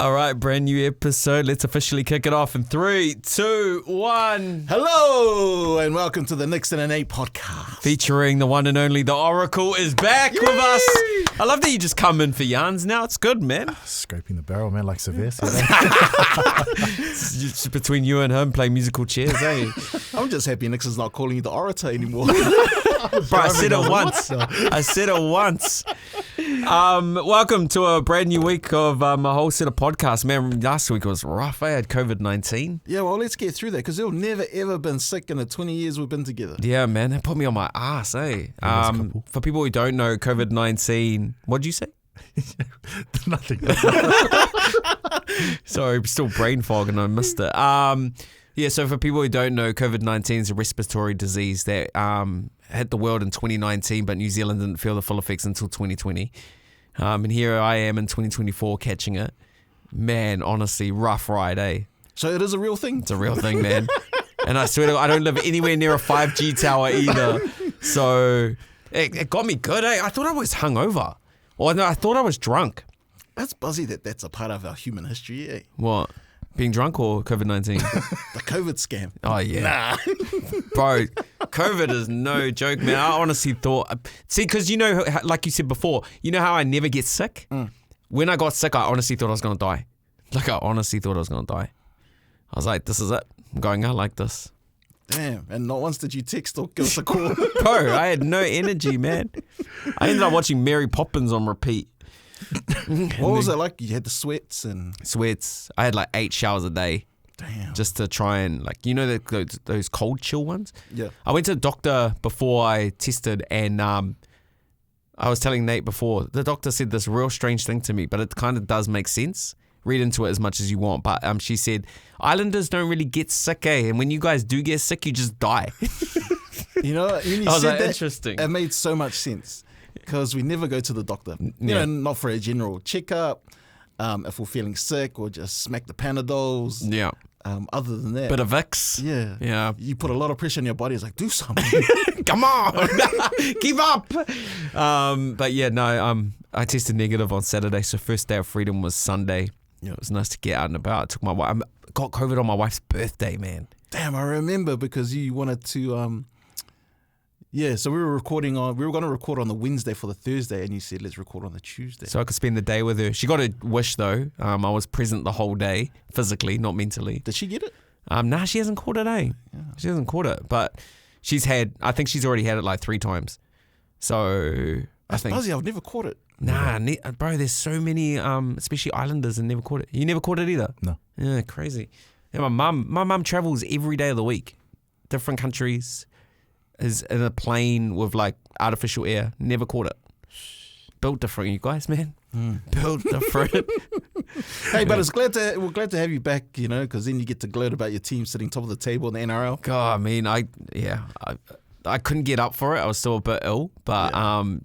All right, brand new episode. Let's officially kick it off in 3, 2, 1. Hello, and welcome to the Nickson and 8 podcast. Featuring the one and only The Oracle is back with us. I love that you just come in for yarns now. It's good, man. Scraping the barrel, man, like Severe. It's just between you and him, play musical chairs, eh? I'm just happy Nickson's not calling you the orator anymore. Bro, I said it once. Welcome to a brand new week of a whole set of podcasts. Man, last week was rough. I had COVID-19. Yeah, well, let's get through that because you've never ever been sick in the 20 years we've been together. Yeah, man, that put me on my ass, eh? For people who don't know, COVID-19, what'd you say? Nothing. Sorry, I'm still brain fog and I missed it. Yeah, so for people who don't know, COVID-19 is a respiratory disease that hit the world in 2019, but New Zealand didn't feel the full effects until 2020. And here I am in 2024 catching it. Man, honestly, rough ride, eh? So it is a real thing? It's a real thing, man. And I swear to God, I don't live anywhere near a 5G tower either. So it got me good, eh? I thought I was hungover. Or no, I thought I was drunk. That's buzzy that's a part of our human history, eh? What? Being drunk or COVID-19? The COVID scam. Oh, yeah. Nah. Bro, COVID is no joke, man. I honestly thought... See, because you know, like you said before, you know how I never get sick? When I got sick, I honestly thought I was going to die. Like, I honestly thought I was going to die. I was like, this is it. I'm going out like this. Damn, and not once did you text or give us a call. Bro, I had no energy, man. I ended up watching Mary Poppins on repeat. What was it like? You had the sweats and... Sweats. I had like 8 showers a day. Damn. Just to try and, like, you know those cold chill ones? Yeah. I went to the doctor before I tested, and I was telling Nate before, the doctor said this real strange thing to me, but it kind of does make sense. Read into it as much as you want, but she said, Islanders don't really get sick, eh? And when you guys do get sick, you just die. You know, when you I was said like, that, interesting. It made so much sense. Because we never go to the doctor. You know, not for a general checkup, if we're feeling sick, or just smack the Panadols. Yeah. Other than that. Bit of Vicks. Yeah. Yeah. You put a lot of pressure on your body. It's like, do something. Come on. Keep up. But yeah, no, I tested negative on Saturday. So first day of freedom was Sunday. Yeah. It was nice to get out and about. I took my wife. I got COVID on my wife's birthday, man. Damn, I remember because you wanted to... Yeah, so we were going to record on the Wednesday for the Thursday, and you said, let's record on the Tuesday. So I could spend the day with her. She got a wish, though. I was present the whole day, physically, not mentally. Did she get it? Nah, she hasn't caught it, eh? Yeah. She hasn't caught it, but I think she's already had it like 3 times. So I think... Buzzy, I've never caught it. Nah, bro, there's so many, especially Islanders, that never caught it. You never caught it either? No. Yeah, crazy. Yeah, my mum travels every day of the week. Different countries. Is in a plane with like artificial air. Never caught it. Built different, you guys, man. Built different. Hey, but we're glad to have you back, you know, because then you get to gloat about your team sitting top of the table in the NRL. God, I mean, I couldn't get up for it. I was still a bit ill, but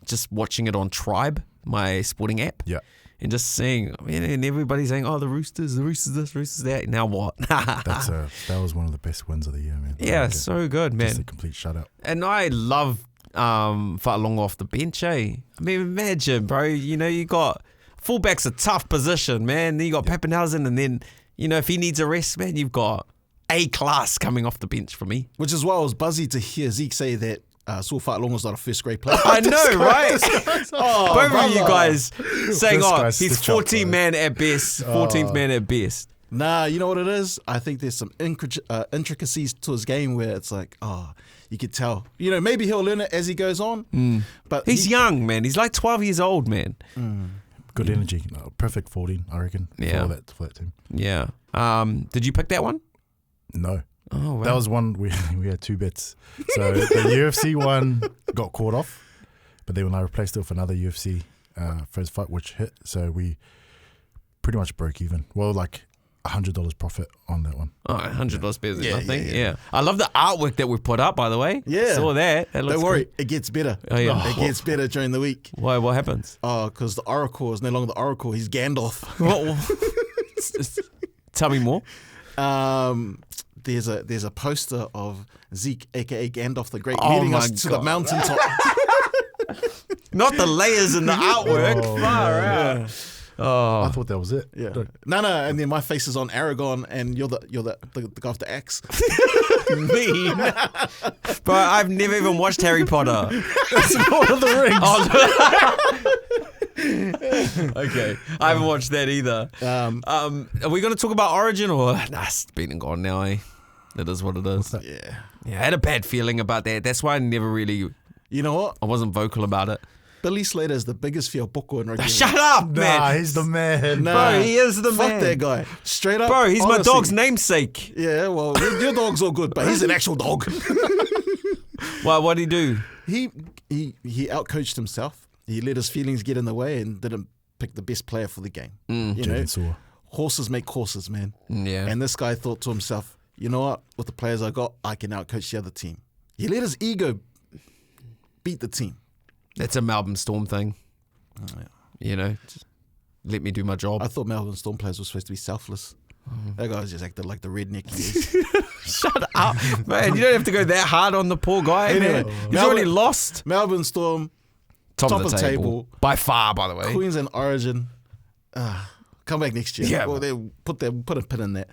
just watching it on Tribe, my sporting app. Yeah. And just seeing, and everybody saying, "Oh, the Roosters this, Roosters that." Now what? That was one of the best wins of the year, man. Yeah, so good, man. Just a complete shutout. And I love Fa'alonga off the bench, eh? I mean, imagine, bro. You know, you got fullback's a tough position, man. Then you got Pappenhausen, and then you know if he needs a rest, man, you've got A class coming off the bench for me. Which is why I was buzzy to hear Zeke say that Saul Fa'alonga's not a first grade player. I know, right? Both of you guys saying, he's 14th man at best, 14th man at best. Nah, you know what it is? I think there's some intricacies to his game where it's like, you could tell. You know, maybe he'll learn it as he goes on. But he's young, man. He's like 12 years old, man. Good energy. Perfect 14, I reckon, for that team. Yeah. Did you pick that one? No. Oh, wow. That was one we had 2 bets. So the UFC one got caught off, but then when I replaced it with another UFC first fight, which hit, so we pretty much broke even. Well, like $100 profit on that one. Oh, $100 better than nothing. Yeah. I love the artwork that we put up, by the way. Yeah. Saw that. Don't worry, it gets better. Oh, yeah. It gets better during the week. Why? What happens? Oh, because the Oracle is no longer the Oracle. He's Gandalf. Tell me more. There's a poster of Zeke, aka Gandalf the Great, leading us to the mountaintop. Not the layers in the artwork. Oh, Far out. I thought that was it. Yeah. No, and then my face is on Aragon, and you're the guy with the axe. Me? Bro, I've never even watched Harry Potter. It's Lord of the Rings. Okay, I haven't watched that either. Are we going to talk about Origin or nah? It's been and gone now. It is what it is. Yeah. I had a bad feeling about that. That's why I never really. You know what? I wasn't vocal about it. Billy Slater is the biggest fiopoko in rugby. Shut up, man. Nah, he's the man. Bro, he is the Fuck man. that guy. Straight up. Bro, he's honestly. my dog's namesake. Yeah, well, your dog's all good, but he's an actual dog. Well, what did he do? He outcoached himself. He let his feelings get in the way and didn't pick the best player for the game. You know, Jaden Saw. horses make courses, man. Yeah. And this guy thought to himself, you know what? With the players I got, I can outcoach the other team. He let his ego beat the team. That's a Melbourne Storm thing. Oh, yeah. You know, just let me do my job. I thought Melbourne Storm players were supposed to be selfless. That guy just acted like the redneck he is. Shut up, man. You don't have to go that hard on the poor guy. Anyway, man. He's already lost. Melbourne Storm, Top top of the table. By far, by the way. Queensland Origin. Come back next year. Yeah. Well, they put a pin in that.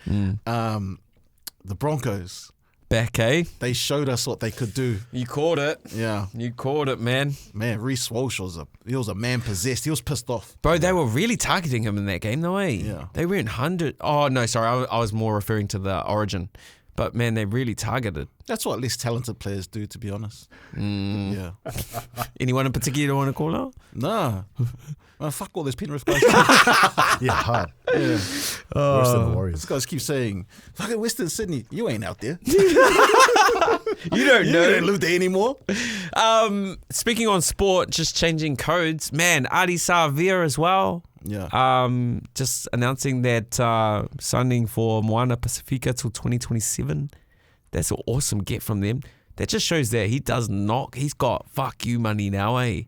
The Broncos. Back, eh? They showed us what they could do. You caught it. Yeah. You caught it, man. Man, Reece Walsh was a man possessed. He was pissed off. Bro, they were really targeting him in that game, though, eh? Yeah. They were in 100. Oh, no, sorry. I was more referring to the Origin. But, man, they really targeted. That's what less talented players do, to be honest. Yeah. Anyone in particular you want to call out? Nah. Well, fuck all those Penrith guys. Yeah, hard. Yeah. Worse than the These Warriors. guys keep saying, fucking Western Sydney, you ain't out there. You don't You know. don't live there anymore. Speaking on sport, just changing codes. Man, Adi Savia as well. Yeah. Just announcing that signing for Moana Pacifica till 2027. That's an awesome get from them. That just shows that he does not. He's got fuck you money now, eh?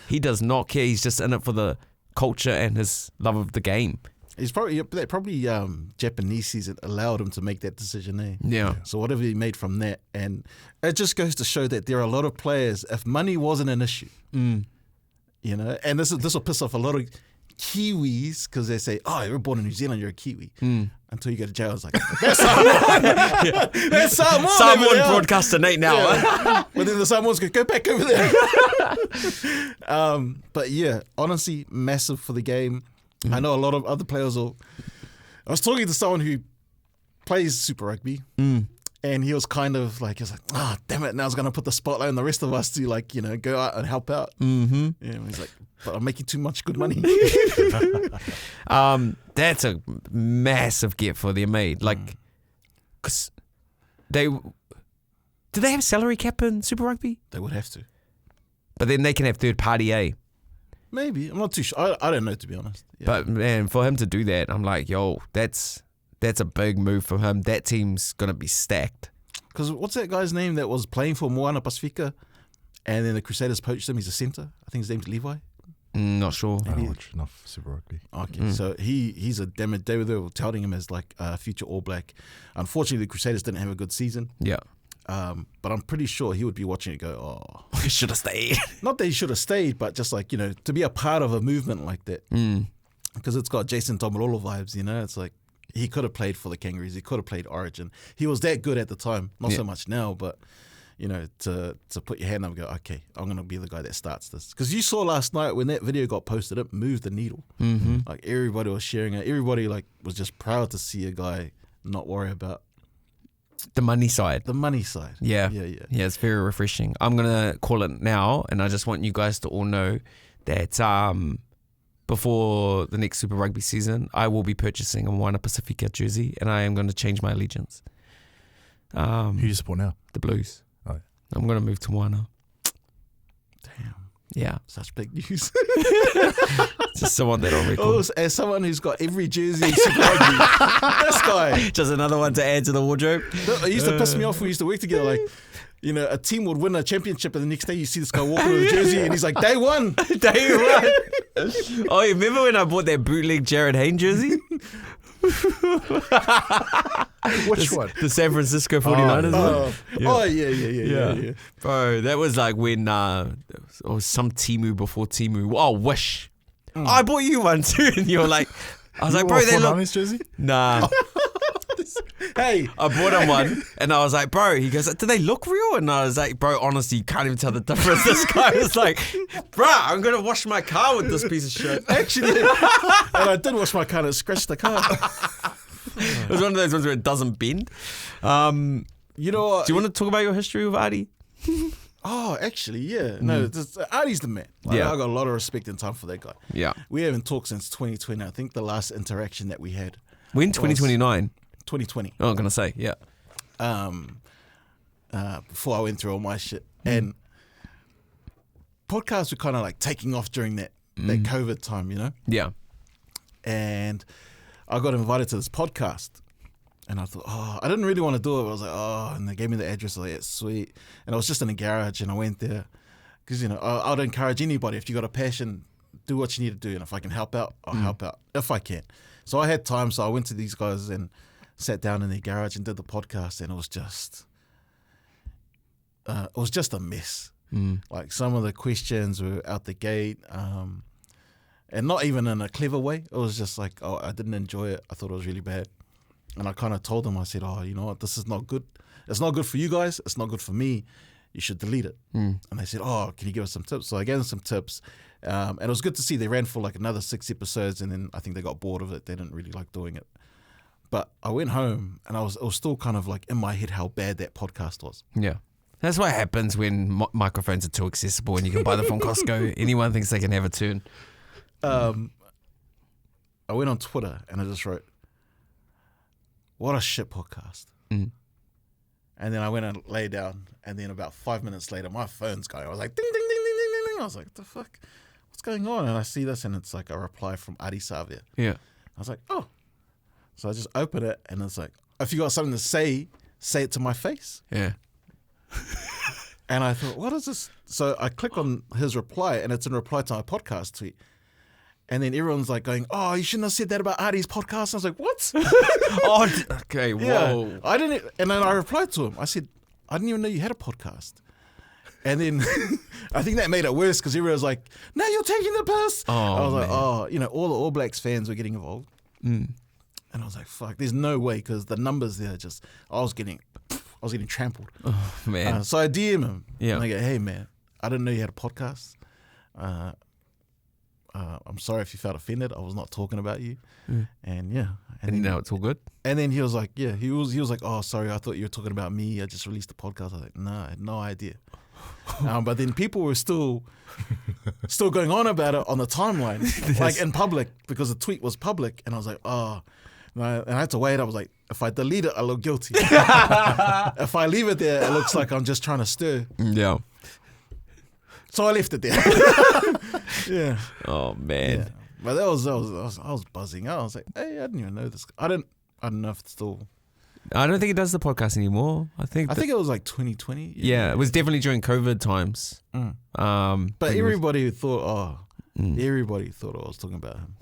He does not care. He's just in it for the culture and his love of the game. He's probably Japanese season allowed him to make that decision, eh? Yeah. So whatever he made from that, and it just goes to show that there are a lot of players. If money wasn't an issue, you know, and this will piss off a lot of Kiwis because they say, "Oh, you're born in New Zealand, you're a Kiwi." Until you go to jail, it's like, "That's Samoan." That's Samoan. Samoan broadcaster Nate now. Yeah. But then the Samoans go back over there. But yeah, honestly, massive for the game. I know a lot of other players will. I was talking to someone who plays Super Rugby, and he was kind of like, "Ah, damn it! Now it's going to put the spotlight on the rest of us to like, you know, go out and help out." Mm-hmm. Yeah, and he's like, "But I'm making too much good money." That's a massive get for them, mate. Like, cause do they have salary cap in Super Rugby? They would have to. But then they can have third party, eh? Maybe. I'm not too sure. I don't know, to be honest. Yeah. But man, for him to do that, I'm like, yo, that's a big move for him. That team's gonna be stacked. Because what's that guy's name that was playing for Moana Pacifica, and then the Crusaders poached him? He's a centre. I think his name's Levi. Not sure. I don't watch enough Super Rugby. Okay, so he's a damn it. They were touting him as like a future All Black. Unfortunately, the Crusaders didn't have a good season. Yeah. But I'm pretty sure he would be watching it go, oh. He should have stayed. Not that he should have stayed, but just like, you know, to be a part of a movement like that. Because it's got Jason Tomalolo vibes, you know? It's like he could have played for the Kangaroos. He could have played Origin. He was that good at the time. Not so much now, but, you know, to put your hand up and go, okay, I'm going to be the guy that starts this. Because you saw last night when that video got posted, it moved the needle. Like everybody was sharing it. Everybody like was just proud to see a guy not worry about The money side. the money side. Yeah. Yeah. Yeah, it's very refreshing. I'm going to call it now, and I just want you guys to all know that before the next Super Rugby season, I will be purchasing a Moana Pacifica jersey, and I am going to change my allegiance. Who do you support now? The Blues. Oh, yeah. I'm going to move to Moana. Damn. Yeah. Such big news. Just someone that on record. Oh, as someone who's got every jersey in Super Rugby, this guy. Just another one to add to the wardrobe. It used to piss me off when we used to work together. Like, you know, a team would win a championship, and the next day you see this guy walking with a jersey, and he's like, "Day one." Day one. Oh, you remember when I bought that bootleg Jared Hayne jersey? Which one? The San Francisco 49ers one? Yeah. Bro, that was like when it was some Timu before Timu. Oh, Wish. I bought you one too. And you're like, I was like, bro, wore a they look. 49ers jersey? Nah. Hey, I bought him one, and I was like, bro, he goes, do they look real? And I was like, bro, honestly, you can't even tell the difference. This guy was like, bro, I'm going to wash my car with this piece of shit. actually, and I did wash my car and it scratched the car. It was one of those ones where it doesn't bend. You know what? Do you want to talk about your history with Adi? Oh, actually, yeah. No, Adi's the man. Like, Yeah. I got a lot of respect and time for that guy. Yeah. We haven't talked since 2020. I think the last interaction that we had, When 2029? 2020. Oh, I'm going to say, yeah. Before I went through all my shit. And podcasts were kind of like taking off during that COVID time, you know? Yeah. And I got invited to this podcast. And I thought, I didn't really want to do it. But I was like, and they gave me the address. I was like, yeah, sweet. And I was just in a garage and I went there. Because, you know, I'd encourage anybody, if you got a passion, do what you need to do. And if I can help out, I'll help out. If I can. So I had time. So I went to these guys and sat down in their garage and did the podcast. And it was just a mess. Like some of the questions were out the gate. And not even in a clever way. It was just like, I didn't enjoy it. I thought it was really bad. And I kind of told them, I said, you know what, this is not good. It's not good for you guys. It's not good for me. You should delete it. And they said, can you give us some tips? So I gave them some tips. And it was good to see they ran for like another 6 episodes. And then I think they got bored of it. They didn't really like doing it. But I went home and it was still kind of like in my head how bad that podcast was. Yeah. That's what happens when microphones are too accessible and you can buy them from Costco. Anyone thinks they can have a turn. I went on Twitter and I just wrote, what a shit podcast. And then I went and lay down, and then about 5 minutes later, my phone's going. I was like, ding, ding, ding, ding, ding, ding. I was like, what the fuck? What's going on? And I see this, and it's like a reply from Adi Savia. Yeah. I was like, oh. So I just open it, and it's like, if you got something to say it to my face. Yeah. And I thought, what is this? So I click on his reply, and it's in reply to my podcast tweet. And then everyone's like going, you shouldn't have said that about Adi's podcast. I was like, what? Okay, whoa. Yeah, I didn't. And then I replied to him. I said, I didn't even know you had a podcast. And then I think that made it worse because everyone was like, no, you're taking the piss. I was like, you know, all the All Blacks fans were getting involved. And I was like, fuck, there's no way because the numbers there just, I was getting trampled. Oh, man. So I DM him. Yeah. And I go, hey, man, I didn't know you had a podcast. I'm sorry if you felt offended. I was not talking about you. And yeah. And then, now it's all good? And then he was like, yeah, he was like, oh, sorry, I thought you were talking about me. I just released the podcast. I was like, no, I had no idea. But then people were still going on about it on the timeline, like in public, because the tweet was public. And I was like, and I had to wait. I was like, if I delete it, I look guilty. If I leave it there, it looks like I'm just trying to stir. Yeah. So I left it there. Yeah. Oh, man. Yeah. But I was buzzing out. I was like, hey, I didn't even know this. I don't know if it's still. I don't think it does the podcast anymore. I think it was like 2020. Yeah, it was definitely during COVID times. But everybody thought I was talking about him.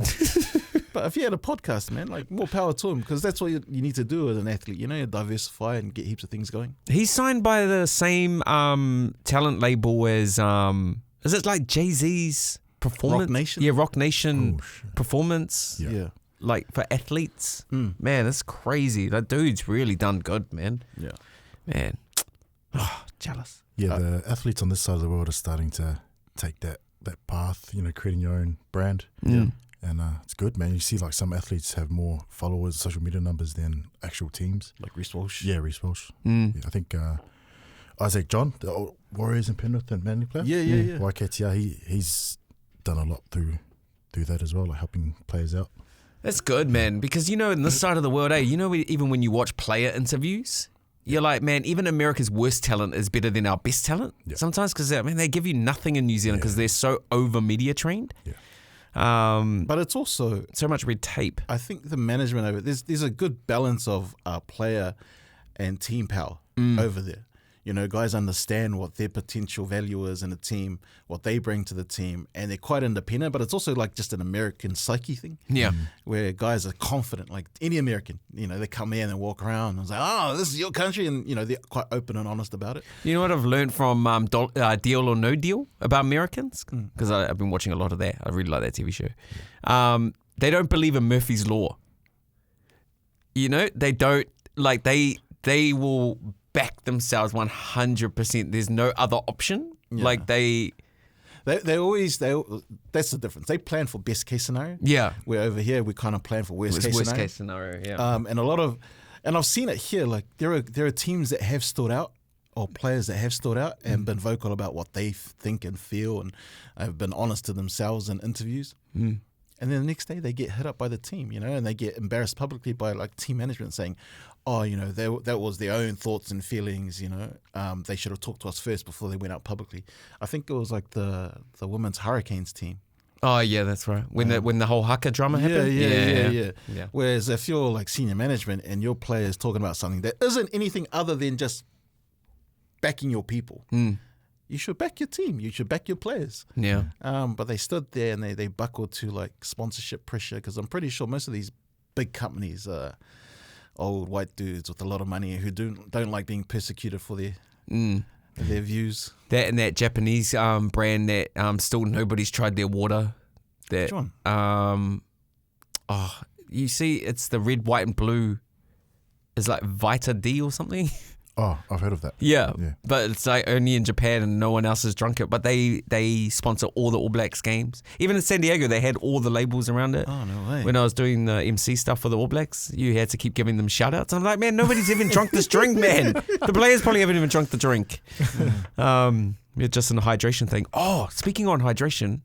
But if you had a podcast, man, like more power to him, because that's what you need to do as an athlete. You know, you diversify and get heaps of things going. He's signed by the same talent label as is it like Jay-Z's Performance? Rock Nation? Yeah, Rock Nation Performance. Yeah. Like for athletes. Man, that's crazy. That dude's really done good, man. Yeah. Man. Oh, jealous. Yeah, the athletes on this side of the world are starting to take that path, you know, creating your own brand. Yeah. And it's good, man. You see like some athletes have more followers, social media numbers than actual teams. Like Reece Walsh. Yeah, Reece Walsh. Yeah, I think Isaac John, the old Warriors and Penrith and Manly player. Yeah. YKTR, he's done a lot through that as well, like helping players out. That's good, man. Because, you know, in this side of the world, you know, even when you watch player interviews, you're like, man, even America's worst talent is better than our best talent sometimes because, they give you nothing in New Zealand because they're so over media trained. Yeah. But it's also so much red tape. I think the management of it, there's a good balance of player and team power over there. You know, guys understand what their potential value is in a team, what they bring to the team, and they're quite independent. But it's also like just an American psyche thing. Yeah. Where guys are confident, like any American. You know, they come in and walk around and say, "Oh, this is your country," and you know, they're quite open and honest about it. You know what I've learned from Deal or No Deal about Americans? Because I've been watching a lot of that. I really like that TV show. They don't believe in Murphy's Law. You know, they don't, like, they will back themselves 100%. There's no other option. Yeah. Like, they always that's the difference. They plan for best case scenario. Yeah. Where over here we kind of plan for worst case scenario. Yeah. And I've seen it here. Like there are teams that have stood out, or players that have stood out and been vocal about what they think and feel, and have been honest to themselves in interviews. And then the next day they get hit up by the team, you know, and they get embarrassed publicly by like team management saying, "Oh, you know, that was their own thoughts and feelings, you know. They should have talked to us first before they went out publicly." I think it was like the women's Hurricanes team. Oh yeah, that's right. When the whole haka drama happened. Yeah. Whereas if you're like senior management and your players talking about something that isn't anything other than just backing your people, you should back your team. You should back your players. Yeah. But they stood there and they buckled to like sponsorship pressure, because I'm pretty sure most of these big companies are old white dudes with a lot of money who don't like being persecuted for their views. That and that Japanese brand that still nobody's tried their water. That, Which one? You see, it's the red, white, and blue. It's like Vita D or something. Oh, I've heard of that. Yeah, but it's like only in Japan and no one else has drunk it. But they sponsor all the All Blacks games. Even in San Diego, they had all the labels around it. Oh, no way. When I was doing the MC stuff for the All Blacks, you had to keep giving them shout outs. I'm like, man, nobody's even drunk this drink, man. The players probably haven't even drunk the drink. It's just an hydration thing. Oh, speaking on hydration,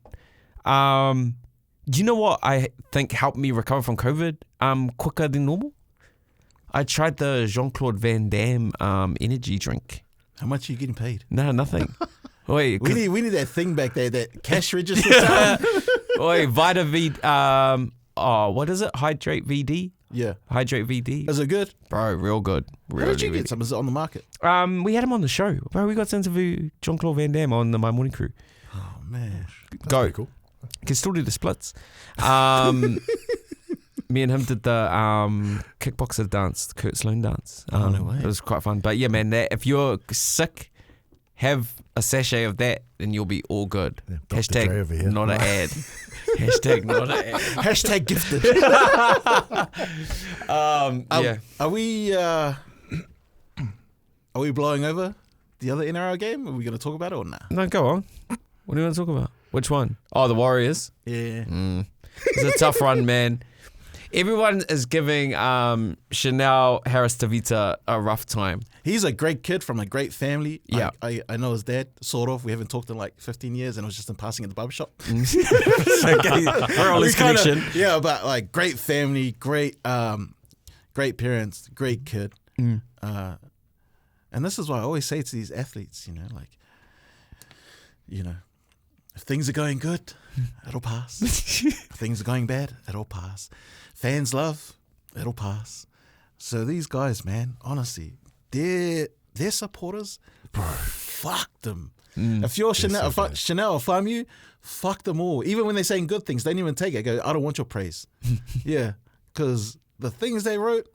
do you know what I think helped me recover from COVID quicker than normal? I tried the Jean-Claude Van Damme energy drink. How much are you getting paid? No, nothing. Wait, we need that thing back there, that cash register sound. Wait, Vita V. What is it? Hydrate VD. Yeah. Hydrate VD. Is it good? Bro, real good. How did you get some? Is it on the market? We had him on the show. Bro, we got to interview Jean-Claude Van Damme on the My Morning Crew. Oh, man. That's Go. cool. Can still do the splits. Me and him did the kickboxer dance, the Kurt Sloan dance. Oh, no way. It was quite fun. But yeah, man, if you're sick, have a sachet of that and you'll be all good. Yeah, Dr. Dre over here. Hashtag not an ad. Hashtag not an ad. Hashtag gifted. Yeah. Are we blowing over the other NRL game? Are we going to talk about it or not? No, go on. What do you want to talk about? Which one? Oh, the Warriors. Yeah. It's a tough run, man. Everyone is giving Chanel Harris-Tavita a rough time. He's a great kid from a great family. Yeah. I know his dad, sort of. We haven't talked in like 15 years, and it was just in passing at the barbershop. Okay, we're on this connection. Yeah, but like great family, great parents, great kid. And this is what I always say to these athletes, if things are going good, it'll pass. If things are going bad, it'll pass. Fans love, it'll pass. So these guys, man, honestly, their supporters, bro, fuck them. If you're Chanel, if I'm you, fuck them all. Even when they're saying good things, they don't even take it. I go, I don't want your praise. Yeah, because the things they wrote.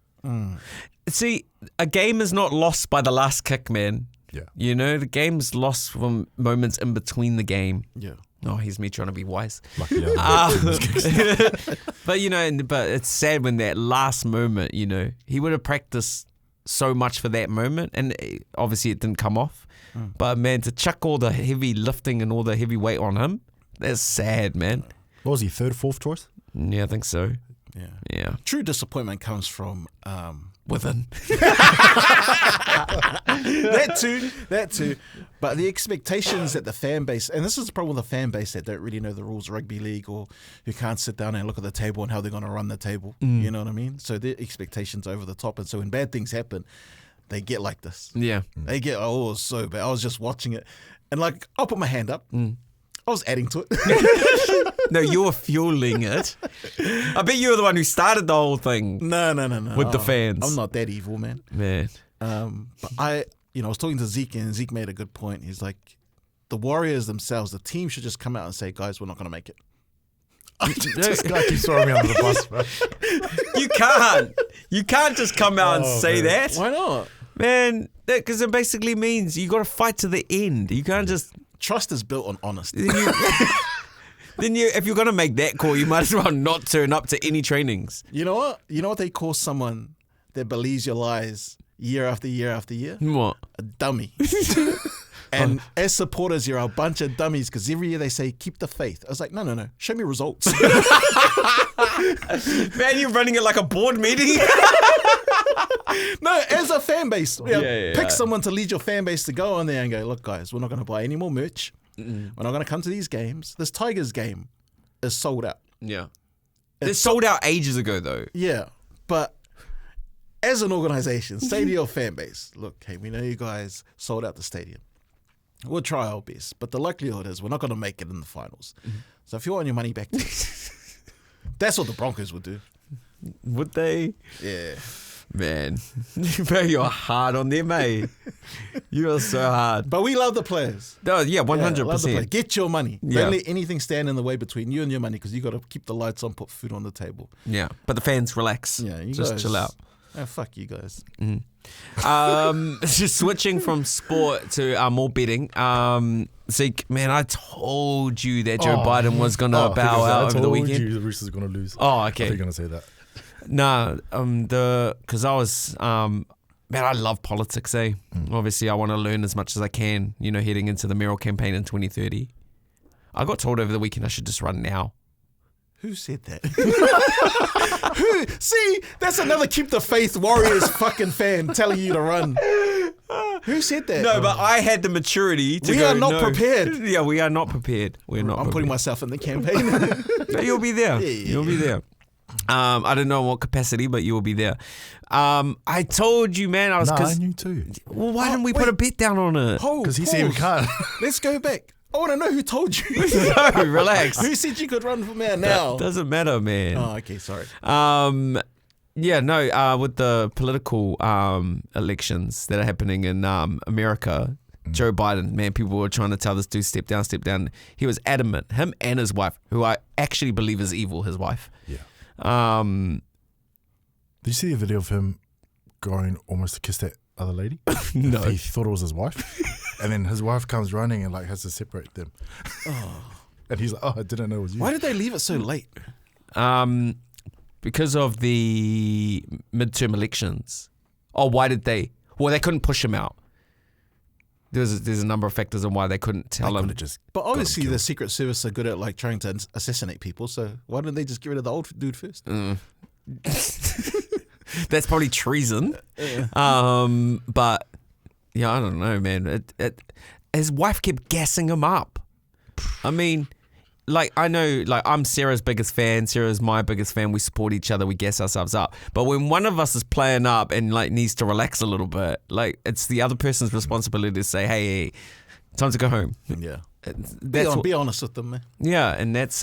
See, a game is not lost by the last kick, man. Yeah. The game's lost from moments in between the game. Yeah. Oh, here's me trying to be wise. Lucky But but it's sad when that last moment, he would have practiced so much for that moment, and obviously it didn't come off. But man, to chuck all the heavy lifting and all the heavy weight on him, that's sad, man. What was he, third, fourth choice? Yeah, I think so. Yeah. True disappointment comes from within. That too. But the expectations that the fan base, and this is the problem with the fan base that don't really know the rules of rugby league, or who can't sit down and look at the table and how they're going to run the table. You know what I mean? So their expectations over the top, and so when bad things happen, they get like this. Yeah. They get, it was so bad. I was just watching it, and like, I'll put my hand up. I was adding to it. No, you were fueling it. I bet you were the one who started the whole thing. No. With the fans. I'm not that evil, man. Man. But I was talking to Zeke, and Zeke made a good point. He's like, the Warriors themselves, the team should just come out and say, guys, we're not going to make it. This guy keeps throwing me under the bus, bro. You can't just come out and say that. Why not? Man, because it basically means you got to fight to the end. You can't just... Trust is built on honesty. Then if you're going to make that call, you might as well not turn up to any trainings. You know what? You know what they call someone that believes your lies year after year after year? What? A dummy. And as supporters, you're a bunch of dummies because every year they say, keep the faith. I was like, no. Show me results. Man, you're running it like a board meeting. No, as a fan base. Yeah. Pick someone to lead your fan base to go on there and go, look, guys, we're not going to buy any more merch. We're not going to come to these games. This Tigers game is sold out. Yeah. They sold out ages ago, though. Yeah, but as an organization, say to your fan base, look, hey, we know you guys sold out the stadium. We'll try our best, but the likelihood is we're not going to make it in the finals. So if you want your money back, that's what the Broncos would do. Would they? Yeah. Man, you're hard on them, eh? You are so hard. But we love the players. Oh, yeah, 100%. Love the players. Get your money. Yeah. Don't let anything stand in the way between you and your money because you got to keep the lights on, put food on the table. Yeah, but the fans, relax. Yeah, you just guys, chill out. Oh, fuck you guys. Just switching from sport to more betting. Zeke, man, I told you that Joe Biden was going to bow out over the weekend. I told you the Roosters are going to lose. Oh, I okay. thought you were going to say that. Nah, because I was, man, I love politics, eh? Obviously, I want to learn as much as I can, heading into the mayoral campaign in 2030. I got told over the weekend I should just run now. Who said that? Who? See, that's another keep the faith Warriors fucking fan telling you to run. Who said that? No, but I had the maturity to We go, are not no. prepared. Yeah, we are not prepared. We're not I'm prepared. putting myself in the campaign. No, you'll be there. Yeah. You'll be there. I don't know in what capacity, but you will be there. I told you, man. I knew too. Well, why didn't we put a bet down on it? Because he said we can't. Let's go back. I want to know who told you. No, relax. Who said you could run for mayor now? Doesn't matter, man. Oh, okay, sorry. Yeah, no, with the political elections that are happening in America, Joe Biden, man, people were trying to tell this dude, step down, step down. He was adamant, him and his wife, who I actually believe is evil, his wife. Yeah. Did you see the video of him going almost to kiss that other lady? No. He thought it was his wife. And then his wife comes running and has to separate them. And he's like, I didn't know it was you. Why did they leave it so late? Because of the midterm elections. Oh, why did they? Well, they couldn't push him out. There's a number of factors on why they couldn't tell him. But obviously the Secret Service are good at trying to assassinate people, so why didn't they just get rid of the old dude first? That's probably treason. But yeah, I don't know, man. His wife kept gassing him up. I mean, I know, I'm Sarah's biggest fan. Sarah's my biggest fan. We support each other. We gas ourselves up. But when one of us is playing up and needs to relax a little bit, it's the other person's responsibility to say, hey, time to go home. Yeah. That's be honest with them, man. Yeah, and that's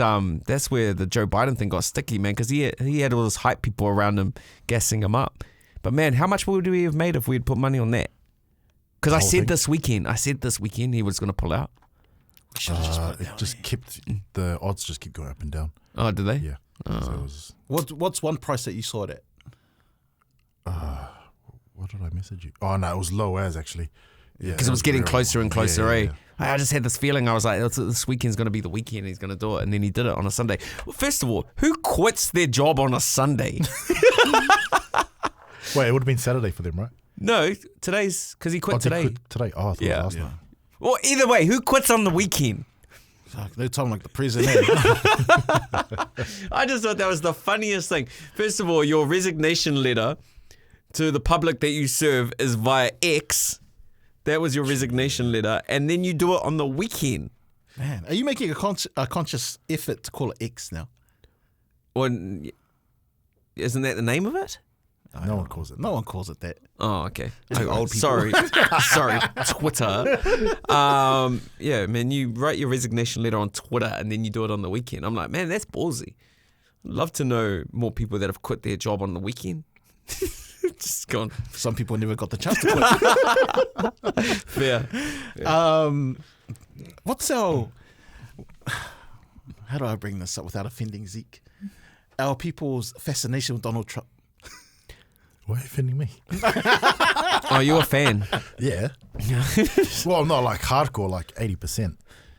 where the Joe Biden thing got sticky, man, because he had all those hype people around him gassing him up. But man, how much would we have made if we had put money on that? Because I said this weekend he was going to pull out. The odds just keep going up and down. Oh, did they? Yeah. So it was, What's one price that you saw it at? what did I message you? Oh no, it was low as actually. Yeah, because it was getting closer and closer, yeah. I just had this feeling. I was like, this weekend's going to be the weekend. He's going to do it. And then he did it on a Sunday. Well, first of all, who quits their job on a Sunday? Wait, it would have been Saturday for them, right? No, today's, because he quit today. Today? Oh, I thought it was last night. Well, either way, who quits on the weekend? They're talking like the president. I just thought that was the funniest thing. First of all, your resignation letter to the public that you serve is via X. That was your resignation letter. And then you do it on the weekend. Man, are you making a conscious effort to call it X now? Or, isn't that the name of it? No one calls it. No one calls it that. Oh, okay. Old people. Sorry, Twitter. Yeah, man, you write your resignation letter on Twitter and then you do it on the weekend. I'm like, man, that's ballsy. I'd love to know more people that have quit their job on the weekend. Just gone. Some people never got the chance to click. Fair. What's our... How do I bring this up without offending Zeke? Our people's fascination with Donald Trump. Why are you offending me? Oh, you're a fan. Yeah. Well, I'm not like hardcore, like 80%.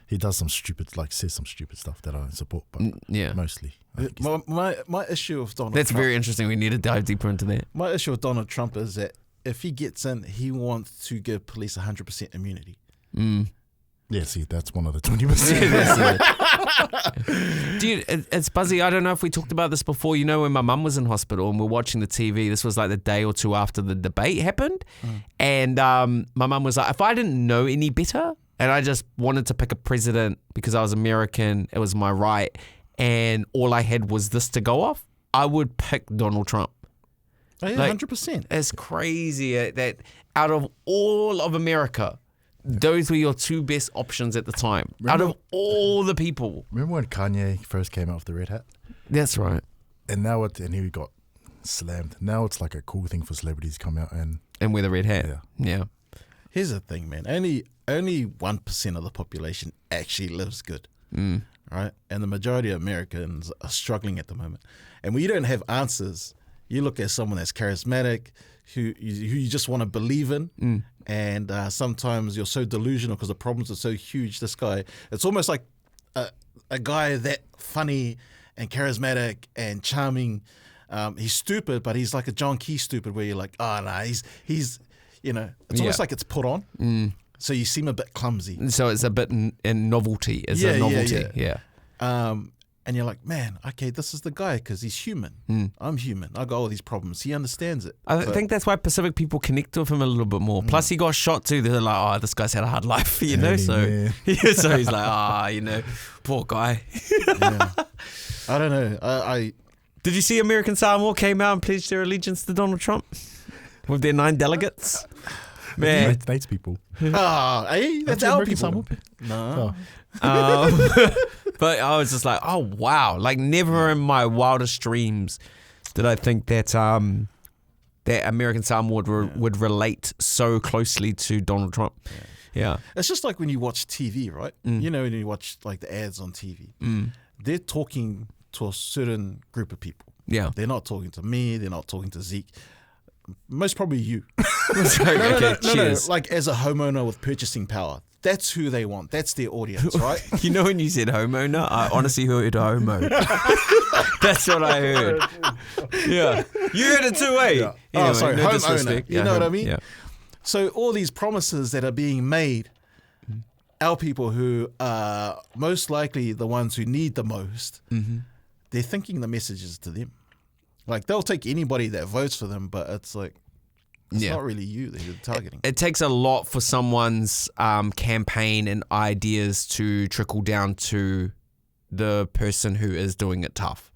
He does some stupid, like says some stupid stuff that I don't support, but Yeah. mostly. I think he's- My issue with Donald That's Trump... very interesting. We need to dive deeper into that. My issue with Donald Trump is that if he gets in, he wants to give police 100% immunity. Yeah, see, that's one of the 20%. Dude, it's Buzzy. I don't know if we talked about this before. You know, when my mum was in hospital and we're watching the TV, this was like the day or two after the debate happened. And my mum was like, if I didn't know any better and I just wanted to pick a president because I was American, it was my right, and all I had was this to go off, I would pick Donald Trump. Oh, yeah, Like, 100%. It's crazy that out of all of America, those were your two best options at the time. Remember- out of all the people. Remember when Kanye first came out with the red hat? That's right. And now and he got slammed. Now it's like a cool thing for celebrities to come out and And wear the red hat. Yeah. Here's the thing, man. Only 1% of the population actually lives good, right? And the majority of Americans are struggling at the moment. And when you don't have answers, you look at someone that's charismatic, who you just want to believe in. And sometimes you're so delusional because the problems are so huge. This guy, it's almost like a guy that funny and charismatic and charming. He's stupid, but he's like a John Key stupid, where you're like, oh no, he's you know, it's almost like it's put on. So you seem a bit clumsy. So it's a bit in novelty. It's a novelty. Yeah. And you're like, man, okay, this is the guy because he's human. I'm human. I got all these problems. He understands it. I think that's why Pacific people connect with him a little bit more. Plus, he got shot too. They're like, oh, this guy's had a hard life, you know? So, so he's like, you know, poor guy. Yeah. I don't know. I Did you see American Samoa came out and pledged their allegiance to Donald Trump with their 9 delegates? Man. Nate's people. that's our American people. Samoa? No. But I was just like, oh wow! Like never in my wildest dreams did I think that that American Samoa would relate so closely to Donald Trump. Yeah. It's just like when you watch TV, right? You know, when you watch like the ads on TV, they're talking to a certain group of people. Yeah. They're not talking to me. They're not talking to Zeke. Most probably you. Okay, cheers. No. Like as a homeowner with purchasing power, that's who they want. That's their audience, right? You know when you said homeowner, I honestly heard homo. That's what I heard. Yeah. You heard it too, eh? Yeah. Anyway, sorry, no homeowner. disrespect. You know what I mean? Yeah. So all these promises that are being made, our people who are most likely the ones who need the most, they're thinking the messages to them. Like they'll take anybody that votes for them, but it's like, it's not really you that you're targeting. It takes a lot for someone's campaign and ideas to trickle down to the person who is doing it tough.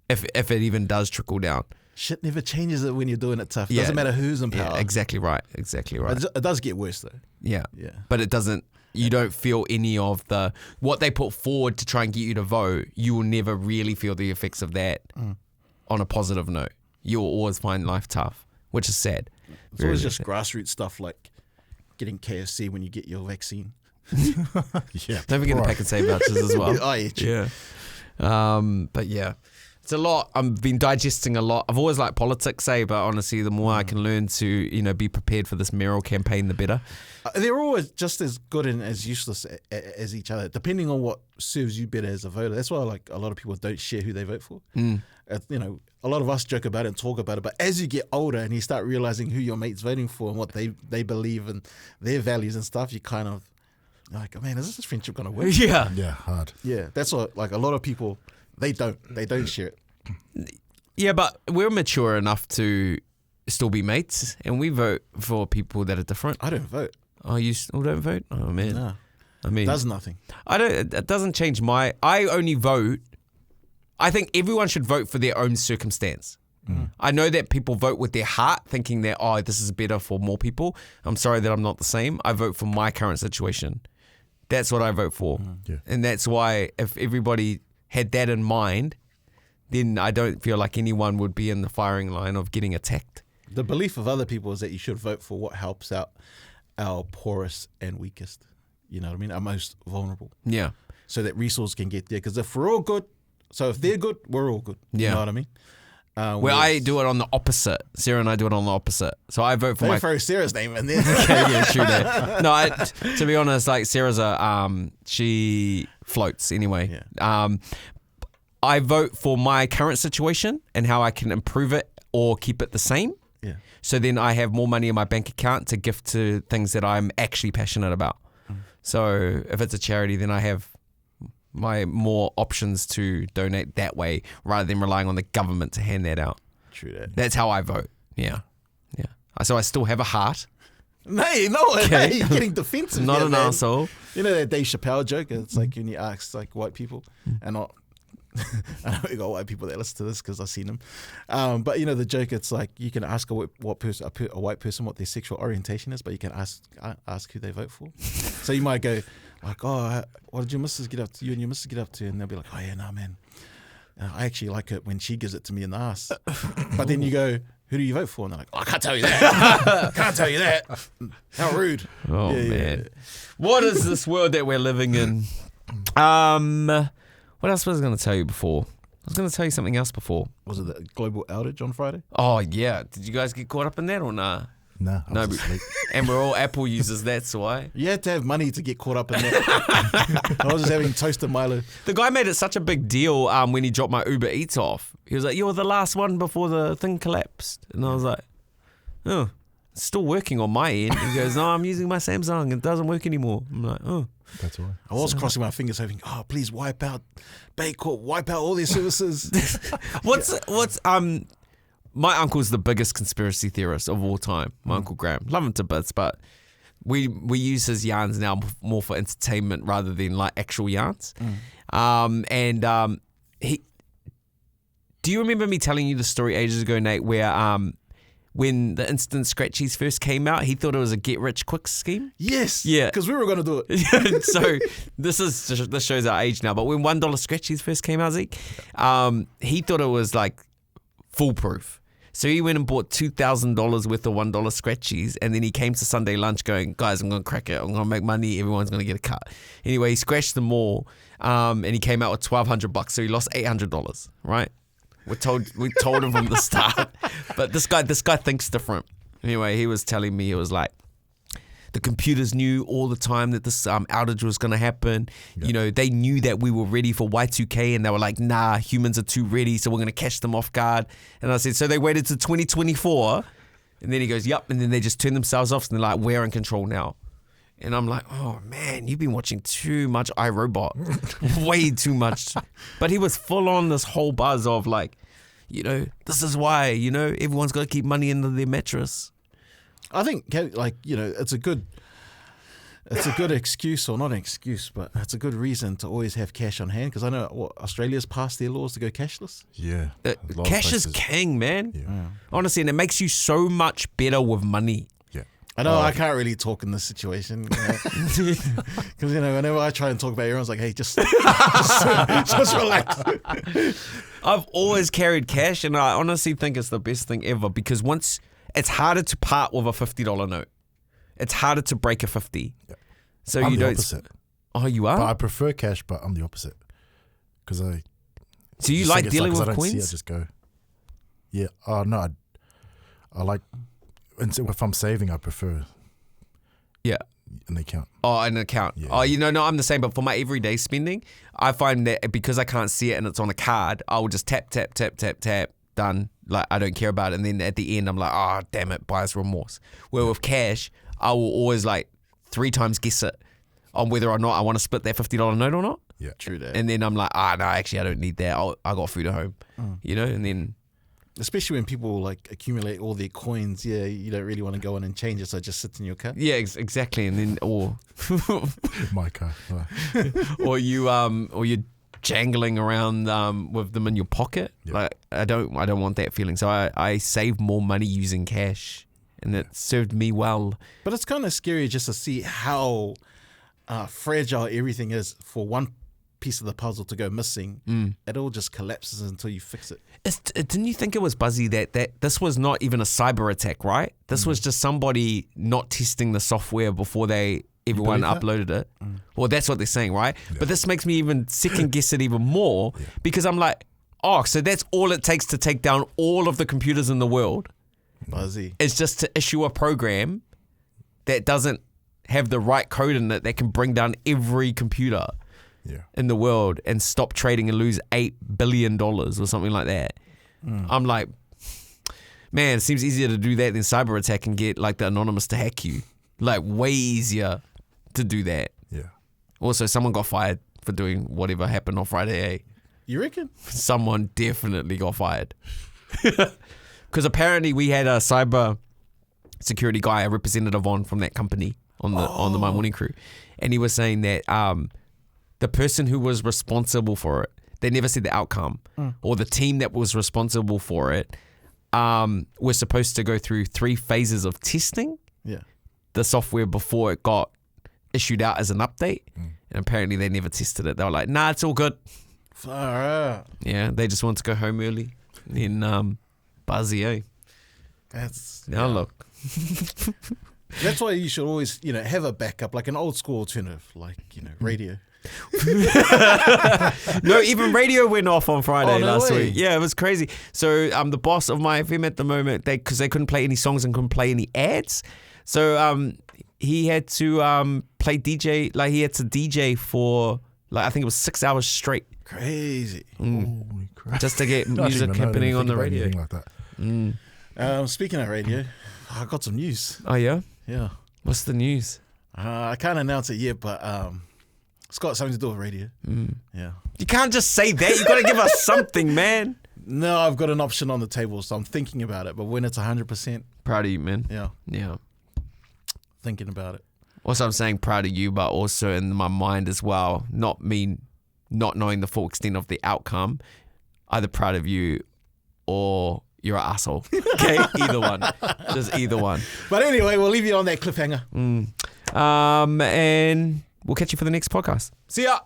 If it even does trickle down. Shit never changes it when you're doing it tough. It Yeah. doesn't matter who's in power. Yeah, exactly right. Exactly right. It does get worse though. Yeah. Yeah. But it doesn't, you don't feel any of what they put forward to try and get you to vote. You will never really feel the effects of that on a positive note. You will always find life tough, which is sad. It's always just grassroots stuff like getting KFC when you get your vaccine. Yeah. Don't forget the pack and save vouchers as well. Oh, yeah, true. Yeah. But yeah, it's a lot. I've been digesting a lot. I've always liked politics, but honestly, the more I can learn to, be prepared for this mayoral campaign, the better. They're always just as good and as useless as each other, depending on what serves you better as a voter. That's why like a lot of people don't share who they vote for. A lot of us joke about it and talk about it, but as you get older and you start realizing who your mate's voting for and what they believe and their values and stuff, you kind of like, oh man, is this friendship gonna work? Yeah. Yeah, hard. Yeah, that's what like a lot of people they don't share it. Yeah, but we're mature enough to still be mates, and we vote for people that are different. I don't vote. Oh, you still don't vote? Oh man. No, I mean, does nothing. It doesn't change I only vote. I think everyone should vote for their own circumstance. I know that people vote with their heart, thinking that, oh, this is better for more people. I'm sorry that I'm not the same. I vote for my current situation. That's what I vote for. Yeah. And that's why if everybody had that in mind, then I don't feel like anyone would be in the firing line of getting attacked The belief of other people is that you should vote for what helps out our poorest and weakest. You know what I mean? Our most vulnerable. Yeah. So that resources can get there. Because if we're all good, so if they're good, we're all good. You know what I mean? Well, I do it on the opposite. Sarah and I do it on the opposite. So I vote for Don't throw Sarah's name in there. Okay, yeah, true that. No, to be honest, like Sarah's she floats anyway. Yeah. I vote for my current situation and how I can improve it or keep it the same. Yeah. So then I have more money in my bank account to gift to things that I'm actually passionate about. So if it's a charity, then I have my more options to donate that way rather than relying on the government to hand that out. True that. That's how I vote. Yeah. So I still have a heart. No, Okay. hey, you're getting defensive. Not here, an man. asshole. You know that Dave Chappelle joke? It's like when you ask like white people, and not. I know we got white people that listen to this because I've seen them. But you know the joke. It's like you can ask a white person what their sexual orientation is, but you can ask who they vote for. So you might go like, "Oh, what did your missus get up to? You and your missus get up to?" And they'll be like, "Oh yeah, no man, I actually like it when she gives it to me in the ass." But then you go, "Who do you vote for?" And they're like, "Oh, I can't tell you that. Can't tell you that. How rude." Oh Yeah, man. yeah. What is this world that we're living in? What else was I going to tell you before? I was going to tell you something else before. Was it the global outage on Friday? Oh yeah. Did you guys get caught up in that or nah? Nah, I No, was asleep. and we're all Apple users, that's why. You had to have money to get caught up in that. I was just having toasted Milo. The guy made it such a big deal when he dropped my Uber Eats off. He was like, "You were the last one before the thing collapsed." And I was like, "Oh, it's still working on my end." He goes, "No, I'm using my Samsung. It doesn't work anymore." I'm like, "Oh." That's all right. I was crossing my fingers hoping, "Oh, please wipe out Baycorp, wipe out all their services." What's my uncle's the biggest conspiracy theorist of all time. My Uncle Graham, love him to bits, but we use his yarns now more for entertainment rather than like actual yarns. He. Do you remember me telling you the story ages ago, Nate, where when the instant scratchies first came out, he thought it was a get rich quick scheme? Yes. Yeah. Because we were going to do it. So this shows our age now. But when $1 scratchies first came out, Zeke, he thought it was like foolproof. So he went and bought $2,000 worth of $1 scratchies, and then he came to Sunday lunch going, "Guys, I'm going to crack it. I'm going to make money. Everyone's going to get a cut." Anyway, he scratched them all, and he came out with $1,200. So he lost $800, right? We told him from the start. But this guy thinks different. Anyway, he was telling me, it was like, the computers knew all the time that this outage was going to happen. Yep. You know, they knew that we were ready for Y2K, and they were like, "Nah, humans are too ready, so we're going to catch them off guard." And I said, "So they waited to 2024?" And then he goes, "Yup." And then they just turned themselves off, and they're like, "We're in control now." And I'm like, "Oh man, you've been watching too much iRobot." Way too much. But he was full on this whole buzz of like, you know, this is why, you know, everyone's got to keep money into their mattress. I think, like, you know, it's a good excuse, or not an excuse, but it's a good reason to always have cash on hand. Because I know Australia's passed their laws to go cashless. Yeah. Cash is king, man. Yeah. Honestly, and it makes you so much better with money. Yeah. I know I can't really talk in this situation. Because, you know, whenever I try and talk about it, everyone's like, "Hey, just relax." I've always carried cash, and I honestly think it's the best thing ever, because once it's harder to part with a $50 note. It's harder to break a 50. Yeah. So I'm you the don't. opposite. Oh, you are? But I prefer cash, but I'm the opposite. Because So you just think like it's dealing like, 'cause with I don't see it, I coins? just go. Yeah. Oh no. I like. And so if I'm saving, I prefer Yeah. an account. Oh, an account. Yeah. Oh, you know, no, I'm the same. But for my everyday spending, I find that because I can't see it and it's on a card, I will just tap, done. Like, I don't care about it. And then at the end, I'm like, "Oh, damn it, buyer's remorse." Where with cash, I will always like 3 times guess it on whether or not I want to split that $50 note or not. Yeah. True that. And then I'm like, no, actually, I don't need that. I got food at home, you know? And then, Especially when people like accumulate all their coins, yeah, you don't really want to go in and change it, so it just sits in your account. yeah, exactly. And then, or My car. Right. or you're jangling around with them in your pocket. Yeah. Like, I don't want that feeling. So I save more money using cash, and it served me well. But it's kind of scary just to see how fragile everything is for one piece of the puzzle to go missing, it all just collapses until you fix it. Didn't you think it was Buzzy that this was not even a cyber attack, right? This was just somebody not testing the software before everyone uploaded it. Well, that's what they're saying, right? Yeah. But this makes me even second guess it even more because I'm like, oh, so that's all it takes to take down all of the computers in the world. Buzzy. It's just to issue a program that doesn't have the right code in it that can bring down every computer in the world and stop trading and lose $8 billion or something like that. I'm like, man, it seems easier to do that than cyber attack and get like the Anonymous to hack you. Like way easier to do that. Yeah. Also, someone got fired for doing whatever happened on Friday, eh? You reckon? Someone definitely got fired. Because apparently we had a cyber security guy, a representative from that company on the My Morning Crew. And he was saying that the person who was responsible for it, they never said the outcome, or the team that was responsible for it was supposed to go through 3 phases of testing the software before it got issued out as an update. And apparently they never tested it. They were like, nah, it's all good. Far out. Yeah, they just want to go home early. In Buzzy, eh? Look. That's why you should always, have a backup, like an old school alternative, like, radio. No, even radio went off on Friday last way. week. Yeah, it was crazy. So the boss of my FM at the moment, because they couldn't play any songs and couldn't play any ads, so he had to play DJ. Like he had to DJ for I think it was 6 hours straight. Crazy. Holy crap! Just to get music happening on the radio. Like that. Speaking of radio, I got some news. Oh yeah? Yeah. What's the news? I can't announce it yet, but it's got something to do with radio. Yeah. You can't just say that. You got to give us something, man. No, I've got an option on the table, so I'm thinking about it. But when it's 100%, proud of you, man. Yeah. Thinking about it. Also, I'm saying proud of you, but also in my mind as well. Not knowing the full extent of the outcome. Either proud of you or you're an asshole. Okay, either one. Just either one. But anyway, we'll leave you on that cliffhanger. And we'll catch you for the next podcast. See ya.